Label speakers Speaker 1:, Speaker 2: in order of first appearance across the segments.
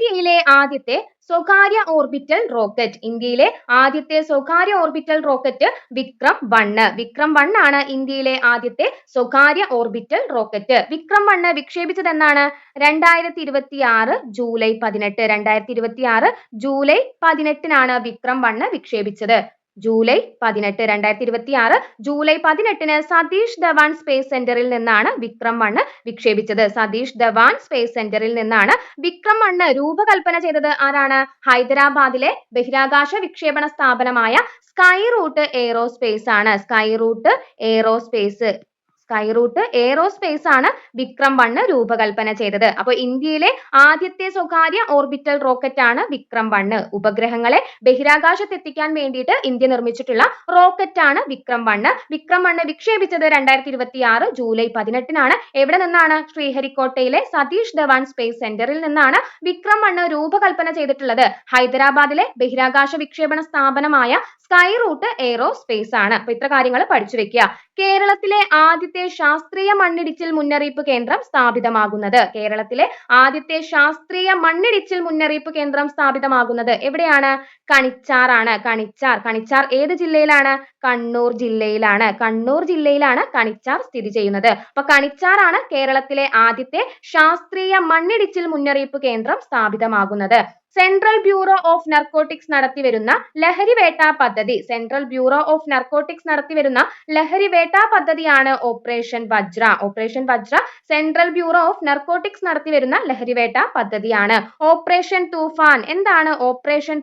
Speaker 1: ഇന്ത്യയിലെ ആദ്യത്തെ സ്വകാര്യ ഓർബിറ്റൽ റോക്കറ്റ്. ഇന്ത്യയിലെ ആദ്യത്തെ സ്വകാര്യ ഓർബിറ്റൽ റോക്കറ്റ് വിക്രം 1 ആണ് ഇന്ത്യയിലെ ആദ്യത്തെ സ്വകാര്യ ഓർബിറ്റൽ റോക്കറ്റ്. വിക്രം 1 വിക്ഷേപിച്ചത് എന്നാണ്? 2026 ജൂലൈ 18. 2026 ജൂലൈ 18 വിക്രം 1 വിക്ഷേപിച്ചത്. July 18 2026 July 18 Satish Dhawan space സെന്ററിൽ നിന്നാണ് വിക്രം 1 വിക്ഷേപിച്ചത്. സതീഷ് ധവാൻ സ്പേസ് സെന്ററിൽ നിന്നാണ് വിക്രം 1 രൂപകൽപ്പന ചെയ്തത്. ആരാണ്? ഹൈദരാബാദിലെ ബഹിരാകാശ വിക്ഷേപണ സ്ഥാപനമായ സ്കൈ റൂട്ട് എയ്റോസ്പേസ് ആണ്. സ്കൈ റൂട്ട് എയ്റോസ്പേസ് ആണ് വിക്രം 1 രൂപകൽപ്പന ചെയ്തത്. അപ്പോൾ ഇന്ത്യയിലെ ആദ്യത്തെ സ്വകാര്യ ഓർബിറ്റൽ റോക്കറ്റ് ആണ് വിക്രം 1. ഉപഗ്രഹങ്ങളെ ബഹിരാകാശത്ത് എത്തിക്കാൻ വേണ്ടിയിട്ട് ഇന്ത്യ നിർമ്മിച്ചിട്ടുള്ള റോക്കറ്റ് ആണ് വിക്രം 1. വിക്രം 1 വിക്ഷേപിച്ചത് 2026 ജൂലൈ 18 എവിടെ നിന്നാണ്? ശ്രീഹരിക്കോട്ടയിലെ സതീഷ് ധവാൻ സ്പേസ് സെന്ററിൽ നിന്നാണ് വിക്രം 1 രൂപകൽപ്പന ചെയ്തിട്ടുള്ളത്. ഹൈദരാബാദിലെ ബഹിരാകാശ വിക്ഷേപണ സ്ഥാപനമായ സ്കൈ റൂട്ട് എയ്റോസ്പേസ് ആണ്. അപ്പൊ ഇത്ര കാര്യങ്ങൾ പഠിച്ചു വെക്കുക. കേരളത്തിലെ ആദ്യത്തെ ശാസ്ത്രീയ മണ്ണിടിച്ചിൽ മുന്നറിയിപ്പ് കേന്ദ്രം സ്ഥാപിതമാകുന്നത്. കേരളത്തിലെ ആദ്യത്തെ ശാസ്ത്രീയ മണ്ണിടിച്ചിൽ മുന്നറിയിപ്പ് കേന്ദ്രം സ്ഥാപിതമാകുന്നത് എവിടെയാണ്? കണിച്ചാർ ആണ്. കണിച്ചാർ ഏത് ജില്ലയിലാണ്? കണ്ണൂർ ജില്ലയിലാണ് കണിച്ചാർ സ്ഥിതി ചെയ്യുന്നത്. അപ്പൊ കണിച്ചാർ ആണ് കേരളത്തിലെ ആദ്യത്തെ ശാസ്ത്രീയ മണ്ണിടിച്ചിൽ മുന്നറിയിപ്പ് കേന്ദ്രം സ്ഥാപിതമാകുന്നത്. സെൻട്രൽ ബ്യൂറോ ഓഫ് നർക്കോട്ടിക്സ് നടത്തിവരുന്ന ലഹരിവേട്ട പദ്ധതിയാണ് operation Vajra. Central bureau of narcotics നടത്തിവരുന്ന ലഹരിവേട്ട പദ്ധതിയാണ്. ഓപ്പറേഷൻ തൂഫാൻ. എന്താണ് ഓപ്പറേഷൻ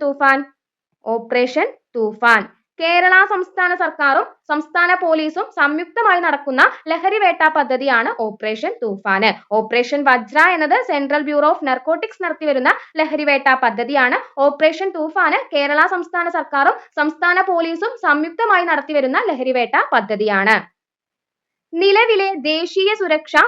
Speaker 1: തൂഫാൻ? കേരള സംസ്ഥാന സർക്കാരും സംസ്ഥാന പോലീസും സംയുക്തമായി നടക്കുന്ന ലഹരിവേട്ട പദ്ധതിയാണ് ഓപ്പറേഷൻ തൂഫാൻ. ഓപ്പറേഷൻ വജ്ര എന്നത് സെൻട്രൽ ബ്യൂറോ ഓഫ് നർക്കോട്ടിക്സ് നടത്തിവരുന്ന ലഹരിവേട്ട പദ്ധതിയാണ്. ഓപ്പറേഷൻ തൂഫാൻ കേരള സംസ്ഥാന സർക്കാരും സംസ്ഥാന പോലീസും സംയുക്തമായി നടത്തിവരുന്ന ലഹരിവേട്ട പദ്ധതിയാണ്. നിലവിലെ ദേശീയ സുരക്ഷാ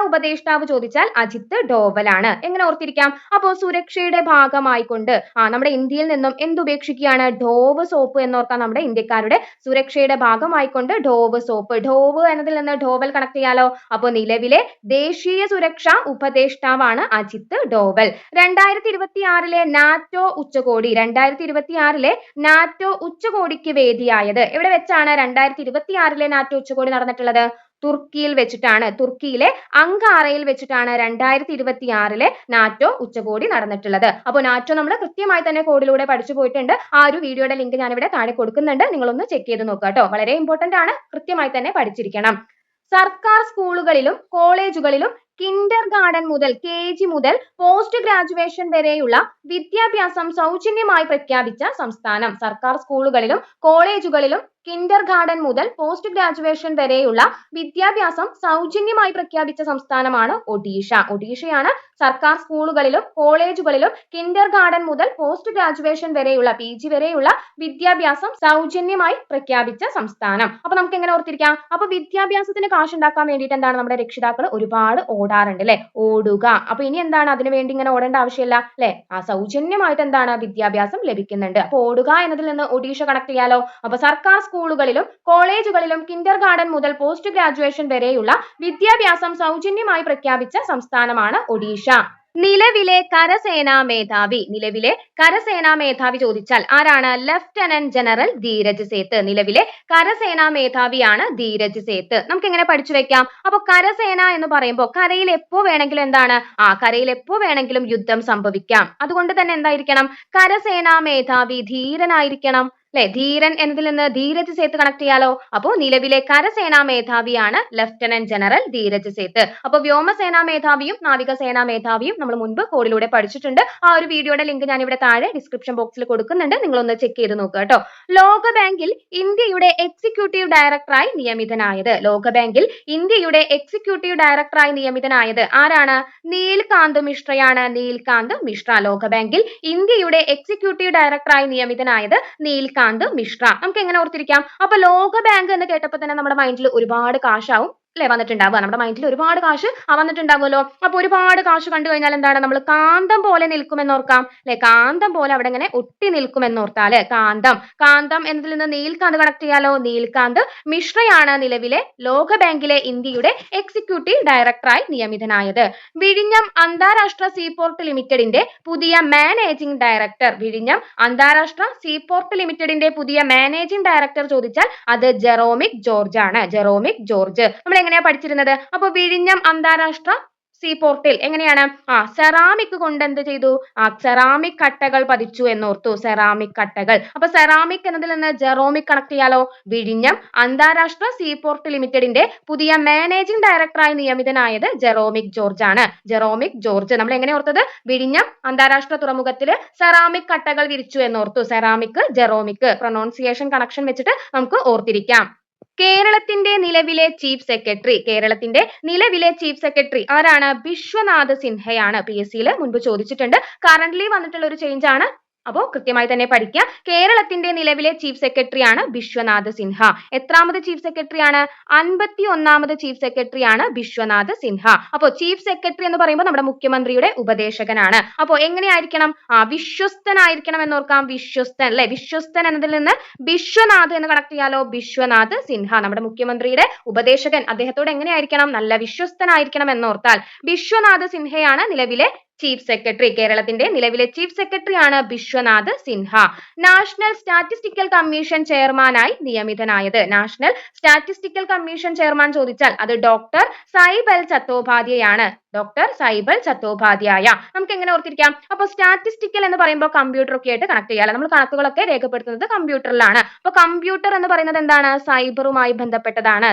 Speaker 1: ഉപദേഷ്ടാവ് ചോദിച്ചാൽ അജിത് ഡോവൽ ആണ്. എങ്ങനെ ഓർത്തിരിക്കാം? അപ്പോൾ സുരക്ഷയുടെ ഭാഗമായിക്കൊണ്ട് നമ്മുടെ ഇന്ത്യയിൽ നിന്നും എന്തുപേക്ഷിക്കുകയാണ്? Dough soap എന്നോർക്കാം. നമ്മുടെ ഇന്ത്യക്കാരുടെ സുരക്ഷയുടെ ഭാഗമായിക്കൊണ്ട് ഡോവ് സോപ്പ്. ഡോവ് എന്നതിൽ നിന്ന് ഡോവൽ കണക്ട് ചെയ്യാലോ. അപ്പോൾ നിലവിലെ ദേശീയ സുരക്ഷാ ഉപദേഷ്ടാവാണ് അജിത് ഡോവൽ. 2026 നാറ്റോ ഉച്ചകോടിക്ക് വേദിയായത് എവിടെ വെച്ചാണ്? 2026 നാറ്റോ ഉച്ചകോടി നടന്നിട്ടുള്ളത് തുർക്കിയിൽ വെച്ചിട്ടാണ്. തുർക്കിയിലെ അങ്കാറയിൽ വെച്ചിട്ടാണ് 2026 നാറ്റോ ഉച്ചകോടി നടന്നിട്ടുള്ളത്. അപ്പോൾ നാറ്റോ നമ്മൾ കൃത്യമായി തന്നെ കോഡിലൂടെ പഠിച്ചു പോയിട്ടുണ്ട്. ആ ഒരു വീഡിയോയുടെ ലിങ്ക് ഞാൻ ഇവിടെ താഴെ കൊടുക്കുന്നുണ്ട്. നിങ്ങളൊന്ന് ചെക്ക് ചെയ്ത് നോക്കുക കേട്ടോ. വളരെ ഇമ്പോർട്ടന്റ് ആണ്. കൃത്യമായി തന്നെ പഠിച്ചിരിക്കണം. സർക്കാർ സ്കൂളുകളിലും കോളേജുകളിലും കിൻഡർ ഗാർഡൻ മുതൽ KG മുതൽ പോസ്റ്റ് ഗ്രാജുവേഷൻ വരെയുള്ള വിദ്യാഭ്യാസം സൗജന്യമായി പ്രഖ്യാപിച്ച സംസ്ഥാനം. സർക്കാർ സ്കൂളുകളിലും കോളേജുകളിലും കിൻഡർ ഗാർഡൻ മുതൽ പോസ്റ്റ് ഗ്രാജുവേഷൻ വരെയുള്ള വിദ്യാഭ്യാസം സൗജന്യമായി പ്രഖ്യാപിച്ച സംസ്ഥാനമാണ് ഒഡീഷ. ഒഡീഷയാണ് സർക്കാർ സ്കൂളുകളിലും കോളേജുകളിലും കിൻഡർ ഗാർഡൻ മുതൽ പോസ്റ്റ് ഗ്രാജുവേഷൻ വരെയുള്ള PG വരെയുള്ള വിദ്യാഭ്യാസം സൗജന്യമായി പ്രഖ്യാപിച്ച സംസ്ഥാനം. അപ്പൊ നമുക്ക് എങ്ങനെ ഓർത്തിരിക്കാം? അപ്പൊ വിദ്യാഭ്യാസത്തിന് കാശ് ഉണ്ടാക്കാൻ വേണ്ടിയിട്ട് എന്താണ് നമ്മുടെ രക്ഷിതാക്കൾ ഒരുപാട് ഓടാറുണ്ട് അല്ലെ? ഓടുക. അപ്പൊ ഇനി എന്താണ് അതിനു വേണ്ടി ഇങ്ങനെ ഓടേണ്ട ആവശ്യമില്ല അല്ലെ? സൗജന്യമായിട്ട് എന്താണ് വിദ്യാഭ്യാസം ലഭിക്കുന്നുണ്ട്. അപ്പൊ ഓടുക എന്നതിൽ നിന്ന് ഒഡീഷ കണക്ട് ചെയ്യാലോ. അപ്പൊ സർക്കാർ സ്കൂളുകളിലും കോളേജുകളിലും കിൻഡർ ഗാർഡൻ മുതൽ പോസ്റ്റ് ഗ്രാജുവേഷൻ വരെയുള്ള വിദ്യാഭ്യാസം സൗജന്യമായി പ്രഖ്യാപിച്ച സംസ്ഥാനമാണ് ഒഡീഷ. നിലവിലെ കരസേനാ മേധാവി ചോദിച്ചാൽ ആരാണ്? Lieutenant general Dheeraj Seth. നിലവിലെ കരസേനാ മേധാവിയാണ് ധീരജ് സേത്ത്. നമുക്ക് എങ്ങനെ പഠിച്ചു വെക്കാം? അപ്പൊ കരസേന എന്ന് പറയുമ്പോൾ കരയിൽ എപ്പോ വേണമെങ്കിലും എന്താണ്? കരയിൽ എപ്പോ വേണമെങ്കിലും യുദ്ധം സംഭവിക്കാം. അതുകൊണ്ട് തന്നെ എന്തായിരിക്കണം? കരസേനാ മേധാവി ധീരനായിരിക്കണം അല്ലെ? ധീരൻ എന്നതിൽ നിന്ന് ധീരജ് സേത്ത് കണക്ട് ചെയ്യാലോ. അപ്പോൾ നിലവിലെ കരസേനാ മേധാവിയാണ് ലഫ്റ്റനന്റ് ജനറൽ ധീരജ് സേത്ത്. അപ്പോൾ വ്യോമസേനാ മേധാവിയും നാവികസേനാ മേധാവിയും നമ്മൾ മുൻപ് കോഡിലൂടെ പഠിച്ചിട്ടുണ്ട്. ആ ഒരു വീഡിയോയുടെ ലിങ്ക് ഞാൻ ഇവിടെ താഴെ ഡിസ്ക്രിപ്ഷൻ ബോക്സിൽ കൊടുക്കുന്നുണ്ട്. നിങ്ങളൊന്ന് ചെക്ക് ചെയ്ത് നോക്കുക കേട്ടോ. ലോകബാങ്കിൽ ഇന്ത്യയുടെ എക്സിക്യൂട്ടീവ് ഡയറക്ടറായി നിയമിതനായത് ആരാണ്? നീൽകാന്ത് മിശ്രയാണ്. ലോകബാങ്കിൽ ഇന്ത്യയുടെ എക്സിക്യൂട്ടീവ് ഡയറക്ടറായി നിയമിതനായത് നീൽകാന്ത് മിശ്ര. നമുക്ക് എങ്ങനെ ഓർത്തിരിക്കാം? അപ്പൊ ലോക ബാങ്ക് എന്ന് കേട്ടപ്പോൾ തന്നെ നമ്മുടെ മൈൻഡിൽ ഒരുപാട് കാശാവും അല്ലെ വന്നിട്ടുണ്ടാവുക. നമ്മുടെ മൈൻഡിൽ ഒരുപാട് കാശ് വന്നിട്ടുണ്ടാവുമല്ലോ. അപ്പൊ ഒരുപാട് കാശ് കണ്ടു കഴിഞ്ഞാൽ എന്താണ്, നമ്മൾ കാന്തം പോലെ നിൽക്കുമെന്നോർക്കാം അല്ലെ. കാന്തം പോലെ അവിടെ ഇങ്ങനെ ഒട്ടി നിൽക്കുമെന്നോർത്താല് കാന്തം എന്നതിൽ നിന്ന് നീൽക്കാന്ത് കണക്ട് ചെയ്യാലോ. നീൽക്കാന്ത് മിശ്രയാണ് നിലവിലെ ലോകബാങ്കിലെ ഇന്ത്യയുടെ എക്സിക്യൂട്ടീവ് ഡയറക്ടറായി നിയമിതനായത്. വിഴിഞ്ഞം അന്താരാഷ്ട്ര സീപോർട്ട് ലിമിറ്റഡിന്റെ പുതിയ മാനേജിംഗ് ഡയറക്ടർ. വിഴിഞ്ഞം അന്താരാഷ്ട്ര സീപോർട്ട് ലിമിറ്റഡിന്റെ പുതിയ മാനേജിംഗ് ഡയറക്ടർ ചോദിച്ചാൽ അത് ജെറോമിക് ജോർജ് ആണ്. ജെറോമിക് ജോർജ് നമ്മൾ എങ്ങനെയാ പഠിച്ചിരുന്നത്? അപ്പൊ വിഴിഞ്ഞം അന്താരാഷ്ട്ര സീപോർട്ടിൽ എങ്ങനെയാണ് സെറാമിക് കൊണ്ട് എന്ത് ചെയ്തു? സെറാമിക് കട്ടകൾ പതിച്ചു എന്നോർത്തു. സെറാമിക് കട്ടകൾ. അപ്പൊ സെറാമിക് എന്നതിൽ നിന്ന് ജെറോമിക് കണക്ട് ചെയ്യാലോ. വിഴിഞ്ഞം അന്താരാഷ്ട്ര സീപോർട്ട് ലിമിറ്റഡിന്റെ പുതിയ മാനേജിംഗ് ഡയറക്ടറായി നിയമിതനായത് ജെറോമിക് ജോർജ് ആണ്. ജെറോമിക് ജോർജ്. നമ്മൾ എങ്ങനെ ഓർത്തത്? വിഴിഞ്ഞം അന്താരാഷ്ട്ര തുറമുഖത്തിൽ സെറാമിക് കട്ടകൾ വിരിച്ചു എന്നോർത്തു. സെറാമിക് ജെറോമിക് പ്രൊനൗൺസിയേഷൻ കണക്ഷൻ വെച്ചിട്ട് നമുക്ക് ഓർത്തിരിക്കാം. കേരളത്തിന്റെ നിലവിലെ ചീഫ് സെക്രട്ടറി ആരാണ്? ബിശ്വനാഥ് സിൻഹയാണ്. PSCയിൽ മുൻപ് ചോദിച്ചിട്ടുണ്ട്. കറന്റ്ലി വന്നിട്ടുള്ള ഒരു ചേഞ്ച് ആണ്. അപ്പോൾ കൃത്യമായി തന്നെ പഠിക്കുക. കേരളത്തിന്റെ നിലവിലെ ചീഫ് സെക്രട്ടറി ആണ് ബിശ്വനാഥ് സിൻഹ. എത്രാമത് ചീഫ് സെക്രട്ടറി ആണ്? 51ാമത് ചീഫ് സെക്രട്ടറി ആണ് ബിശ്വനാഥ് സിൻഹ. അപ്പോൾ ചീഫ് സെക്രട്ടറി എന്ന് പറയുമ്പോൾ നമ്മുടെ മുഖ്യമന്ത്രിയുടെ ഉപദേശകനാണ്. അപ്പോൾ എങ്ങനെയായിരിക്കണം? വിശ്വസ്തനായിരിക്കണം എന്നോർക്കാം. വിശ്വസ്തൻ അല്ലെ. വിശ്വസ്തൻ എന്നതിൽ നിന്ന് ബിശ്വനാഥ് എന്ന് കണക്ട് ചെയ്യാലോ. ബിശ്വനാഥ് സിൻഹ നമ്മുടെ മുഖ്യമന്ത്രിയുടെ ഉപദേശകൻ. അദ്ദേഹത്തോട് എങ്ങനെയായിരിക്കണം? നല്ല വിശ്വസ്തനായിരിക്കണം എന്നോർത്താൽ ബിശ്വനാഥ് സിൻഹയാണ് നിലവിലെ ചീഫ് സെക്രട്ടറി. കേരളത്തിന്റെ നിലവിലെ ചീഫ് സെക്രട്ടറി ആണ് Biswanath Sinha. National statistical commission ചെയർമാനായി നിയമിതനായത്. നാഷണൽ സ്റ്റാറ്റിസ്റ്റിക്കൽ കമ്മീഷൻ ചെയർമാൻ ചോദിച്ചാൽ അത് ഡോക്ടർ സൈബൽ ചത്തോപാധ്യായാണ്. ഡോക്ടർ സൈബൽ ചത്തോപാധ്യായ. നമുക്ക് എങ്ങനെ ഓർത്തിരിക്കാം? അപ്പൊ സ്റ്റാറ്റിസ്റ്റിക്കൽ എന്ന് പറയുമ്പോൾ കമ്പ്യൂട്ടർ ഒക്കെ ആയിട്ട് കണക്ട് ചെയ്യാം. നമ്മൾ കണക്കുകളൊക്കെ രേഖപ്പെടുത്തുന്നത് കമ്പ്യൂട്ടറിലാണ്. അപ്പൊ കമ്പ്യൂട്ടർ എന്ന് പറയുന്നത് എന്താണ്? സൈബറുമായി ബന്ധപ്പെട്ടതാണ്.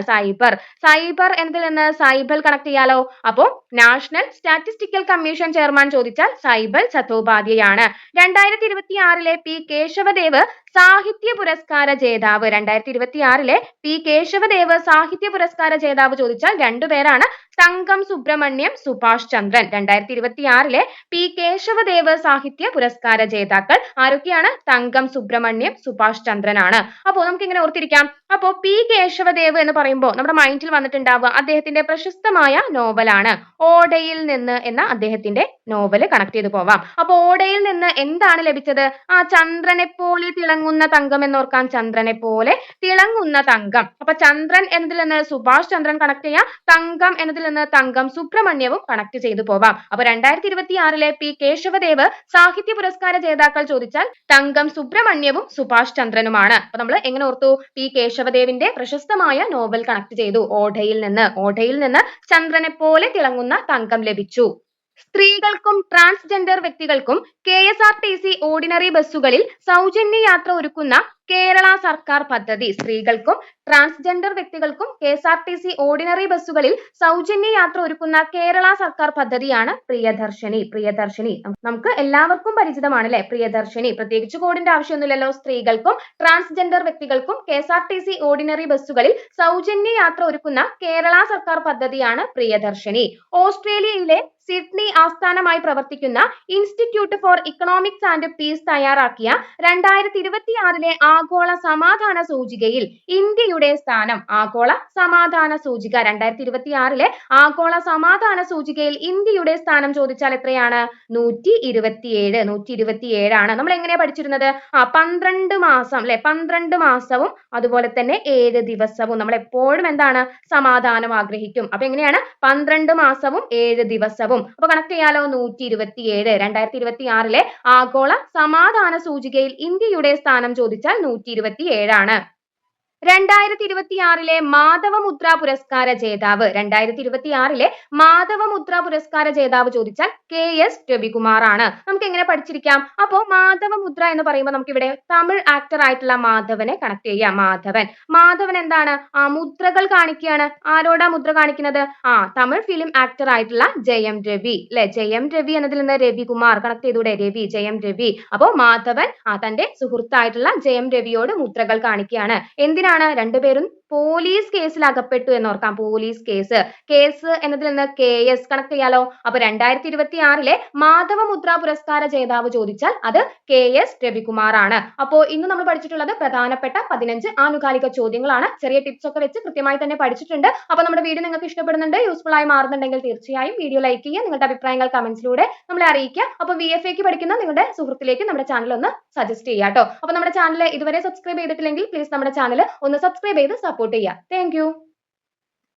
Speaker 1: സൈബർ എന്നതിൽ നിന്ന് സൈബൽ കണക്ട് ചെയ്യാലോ. അപ്പോ നാഷണൽ സ്റ്റാറ്റിസ്റ്റിക്കൽ കമ്മീഷൻ ചെയർമാൻ ചോദിച്ചാൽ സൈബൽ ചത്തോപാധ്യായാണ്. 2026 പി കേശവദേവ് സാഹിത്യ പുരസ്കാര ജേതാവ്. 2026 പി കേശവദേവ് സാഹിത്യ പുരസ്കാര ജേതാവ് ചോദിച്ചാൽ രണ്ടുപേരാണ്. തങ്കം സുബ്രഹ്മണ്യം, സുഭാഷ് ചന്ദ്രൻ. 2026 പി കേശവദേവ് സാഹിത്യ പുരസ്കാര ജേതാക്കൾ ആരൊക്കെയാണ്? തങ്കം സുബ്രഹ്മണ്യം, സുഭാഷ് ചന്ദ്രൻ ആണ്. അപ്പോൾ നമുക്ക് ഇങ്ങനെ ഓർത്തിരിക്കാം. അപ്പോൾ പി കേശവദേവ് എന്ന് പറയുമ്പോൾ നമ്മുടെ മൈൻഡിൽ വന്നിട്ടുണ്ടാവുക അദ്ദേഹത്തിന്റെ പ്രശസ്തമായ നോവലാണ് ഓടയിൽ നിന്ന് എന്ന അദ്ദേഹത്തിന്റെ നോവല് കണക്ട് ചെയ്ത് പോവാം. അപ്പൊ ഓടയിൽ നിന്ന് എന്താണ് ലഭിച്ചത്? ചന്ദ്രനെ പോലെ തിളങ്ങുന്ന തങ്കം എന്നോർക്കാൻ. ചന്ദ്രനെ പോലെ തിളങ്ങുന്ന തങ്കം. അപ്പൊ ചന്ദ്രൻ എന്നതിൽ നിന്ന് സുഭാഷ് ചന്ദ്രൻ കണക്ട് ചെയ്യാം. തങ്കം എന്നതിൽ നിന്ന് തങ്കം സുബ്രഹ്മണ്യവും കണക്ട് ചെയ്തു പോവാം. അപ്പൊ 2026 പി കേശവദേവ് സാഹിത്യ പുരസ്കാര ജേതാക്കൾ ചോദിച്ചാൽ തങ്കം സുബ്രഹ്മണ്യവും സുഭാഷ് ചന്ദ്രനുമാണ്. അപ്പൊ നമ്മൾ എങ്ങനെ ഓർത്തു? പി കേശവദേവിന്റെ പ്രശസ്തമായ നോവൽ കണക്ട് ചെയ്തു. ഓടയിൽ നിന്ന് ചന്ദ്രനെ പോലെ തിളങ്ങുന്ന തങ്കം ലഭിച്ചു. സ്ത്രീകൾക്കും ട്രാൻസ്ജെൻഡർ വ്യക്തികൾക്കും KSRTC ഓർഡിനറി ബസ്സുകളിൽ സൗജന്യ യാത്ര ഒരുക്കുന്ന കേരള സർക്കാർ പദ്ധതി. സ്ത്രീകൾക്കും ട്രാൻസ്ജെൻഡർ വ്യക്തികൾക്കും KSRTC ഓർഡിനറി ബസ്സുകളിൽ സൗജന്യ യാത്ര ഒരുക്കുന്ന കേരള സർക്കാർ പദ്ധതിയാണ് പ്രിയദർശിനി. നമുക്ക് എല്ലാവർക്കും പരിചിതമാണ് അല്ലെ പ്രിയദർശിനി. പ്രത്യേകിച്ച് കോഡിന്റെ ആവശ്യമൊന്നുമില്ലല്ലോ. സ്ത്രീകൾക്കും ട്രാൻസ്ജെൻഡർ വ്യക്തികൾക്കും KSRTC ഓർഡിനറി ബസ്സുകളിൽ സൗജന്യ യാത്ര ഒരുക്കുന്ന കേരള സർക്കാർ പദ്ധതിയാണ് പ്രിയദർശിനി. ഓസ്ട്രേലിയയിലെ സിഡ്നി ആസ്ഥാനമായി പ്രവർത്തിക്കുന്ന institute four economics and piece തയ്യാറാക്കിയ 2026 ആഗോള സമാധാന സൂചികയിൽ ഇന്ത്യയുടെ സ്ഥാനം. ആഗോള സമാധാന സൂചിക 2026 ആഗോള സമാധാന സൂചികയിൽ ഇന്ത്യയുടെ സ്ഥാനം ചോദിച്ചാൽ എത്രയാണ്? 127 ആണ്. നമ്മൾ എങ്ങനെയാ പഠിച്ചിരുന്നത്? 12 മാസം അല്ലെ. 12 മാസവും അതുപോലെ തന്നെ 7 ദിവസവും നമ്മൾ എപ്പോഴും എന്താണ്? സമാധാനം ആഗ്രഹിക്കും. അപ്പൊ എങ്ങനെയാണ്? 12 മാസവും 7 ദിവസവും. അപ്പൊ കണക്ട് ചെയ്യാലോ. 127. 2026 ആഗോള സമാധാന സൂചികയിൽ ഇന്ത്യയുടെ സ്ഥാനം ചോദിച്ചാൽ 127 ആണ്. 2026 മാധവമുദ്ര പുരസ്കാര ജേതാവ്. 2026 മാധവമുദ്ര പുരസ്കാര ജേതാവ് ചോദിച്ചാൽ KS രവികുമാർ ആണ്. നമുക്ക് എങ്ങനെ പഠിച്ചിരിക്കാം? അപ്പോൾ മാധവമുദ്ര എന്ന് പറയുമ്പോൾ നമുക്ക് ഇവിടെ തമിഴ് ആക്ടർ ആയിട്ടുള്ള മാധവനെ കണക്ട് ചെയ്യാം. മാധവൻ എന്താണ്? മുദ്രകൾ കാണിക്കുകയാണ്. ആരോടാ മുദ്ര കാണിക്കുന്നത്? തമിഴ് ഫിലിം ആക്ടർ ആയിട്ടുള്ള ജയം രവി അല്ലെ. ജയം രവി എന്നതിൽ നിന്ന് രവികുമാർ കണക്ട് ചെയ്തൂടെ? ജയം രവി. അപ്പോൾ മാധവൻ തന്റെ സുഹൃത്തായിട്ടുള്ള ജയം രവിയോട് മുദ്രകൾ കാണിക്കുകയാണ്. എന്തിനാണ്? രണ്ടുപേരും പോലീസ് കേസിൽ അകപ്പെട്ടു എന്ന് ഓർക്കാം. Police case. കേസ് എന്നതിൽ നിന്ന് KS കണക്ട് ചെയ്യാലോ. അപ്പൊ 2026 മാധവമുദ്ര പുരസ്കാര ജേതാവ് ചോദിച്ചാൽ അത് KS രവികുമാർ ആണ്. അപ്പോൾ ഇന്ന് നമ്മൾ പഠിച്ചിട്ടുള്ളത് പ്രധാനപ്പെട്ട 15 ആനുകാലിക ചോദ്യങ്ങളാണ്. ചെറിയ ടിപ്സ് ഒക്കെ വെച്ച് കൃത്യമായി തന്നെ പഠിച്ചിട്ടുണ്ട്. അപ്പോൾ നമ്മുടെ വീഡിയോ നിങ്ങൾക്ക് ഇഷ്ടപ്പെടുന്നുണ്ട്, യൂസ്ഫുൾ ആയി മാറുന്നുണ്ടെങ്കിൽ തീർച്ചയായും വീഡിയോ ലൈക്ക് ചെയ്യുക, നിങ്ങളുടെ അഭിപ്രായങ്ങൾ കമന്റ്സിലൂടെ നമ്മളെ അറിയിക്കുക. അപ്പോൾ VFA ക്ക് പഠിക്കുന്ന നിങ്ങളുടെ സുഹൃത്തിലേക്ക് നമ്മുടെ ചാനൽ ഒന്ന് സജസ്റ്റ് ചെയ്യുക കേട്ടോ. അപ്പോൾ നമ്മുടെ ചാനൽ ഇതുവരെ സബ്സ്ക്രൈബ് ചെയ്തിട്ടില്ലെങ്കിൽ പ്ലീസ് നമ്മുടെ ചാനൽ ഒന്ന് സബ്സ്ക്രൈബ് ചെയ്ത് സപ്പോർട്ട് ചെയ്യുക. താങ്ക്